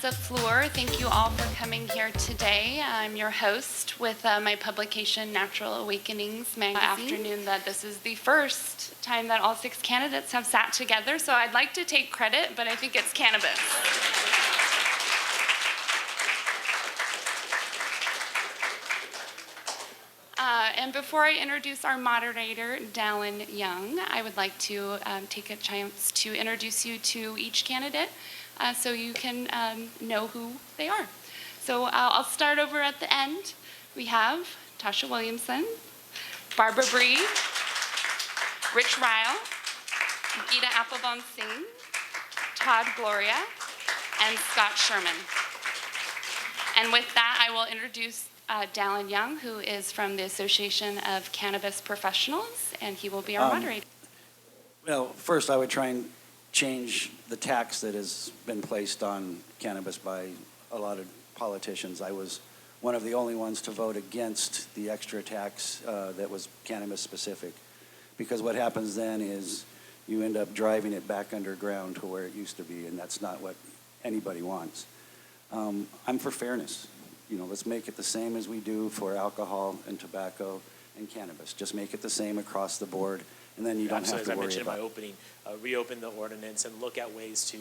the floor. Thank you all for coming here today. I'm your host with my publication, Natural Awakenings magazine. Afternoon that this is the first time that all 6 candidates have sat together, so I'd like to take credit, but I think it's Cannabis. And before I introduce our moderator, Dallin Young, I would like to take a chance to introduce you to each candidate so you can know who they are. So I'll start over at the end. We have Tasha Williamson, Barbara Bree, Rich Ryle, Geeta Applebaum Singh, Todd Gloria, and Scott Sherman. And with that, I will introduce Dallin Young, who is from the Association of Cannabis Professionals, and he will be our moderator. Well, first I would try and change the tax that has been placed on cannabis by a lot of politicians. I was one of the only ones to vote against the extra tax that was cannabis specific, because what happens then is you end up driving it back underground to where it used to be, and that's not what anybody wants. I'm for fairness. You know, let's make it the same as we do for alcohol and tobacco and cannabis. Just make it the same across the board, and then you don't have to worry about it. As I mentioned in my opening, reopen the ordinance and look at ways to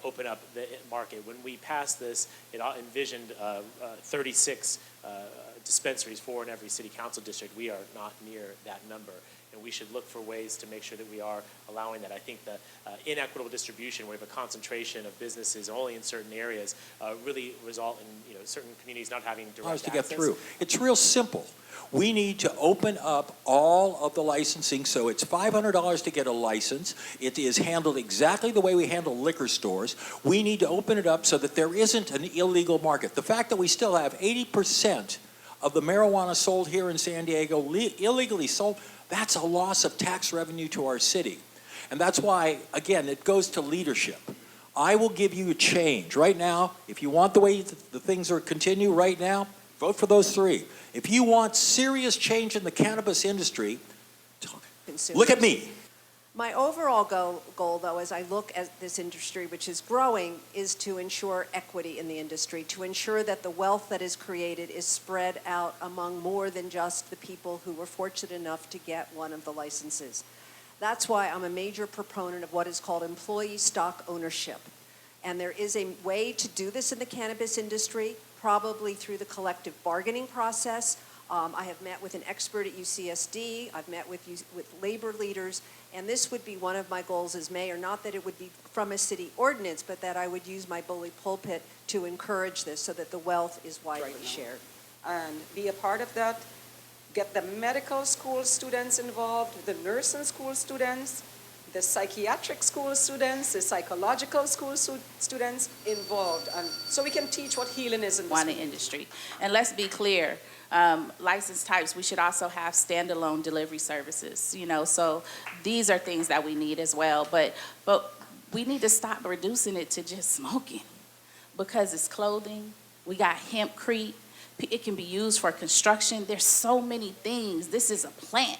open up the market. When we passed this, it envisioned 36 dispensaries, 4 in every city council district. We are not near that number, and we should look for ways to make sure that we are allowing that. I think the inequitable distribution, where we have a concentration of businesses only in certain areas, really result in certain communities not having direct access. To get through. It's real simple. We need to open up all of the licensing, so it's $500 to get a license. It is handled exactly the way we handle liquor stores. We need to open it up so that there isn't an illegal market. The fact that we still have 80% of the marijuana sold here in San Diego illegally sold, that's a loss of tax revenue to our city. And that's why, again, it goes to leadership. I will give you a change. Right now, if you want the way the things are continue right now, vote for those 3. If you want serious change in the cannabis industry, look at me. My overall goal, though, as I look at this industry, which is growing, is to ensure equity in the industry, to ensure that the wealth that is created is spread out among more than just the people who were fortunate enough to get one of the licenses. That's why I'm a major proponent of what is called employee stock ownership. And there is a way to do this in the cannabis industry, probably through the collective bargaining process. I have met with an expert at UCSD. I've met with labor leaders. And this would be one of my goals as mayor, not that it would be from a city ordinance, but that I would use my bully pulpit to encourage this so that the wealth is widely shared. And be a part of that. Get the medical school students involved, the nursing school students, the psychiatric school students, the psychological school students involved, and so we can teach what healing is in the industry. And let's be clear, license types, we should also have standalone delivery services, so these are things that we need as well, but we need to stop reducing it to just smoking, because it's clothing, we got hempcrete, it can be used for construction. There's so many things. This is a plant.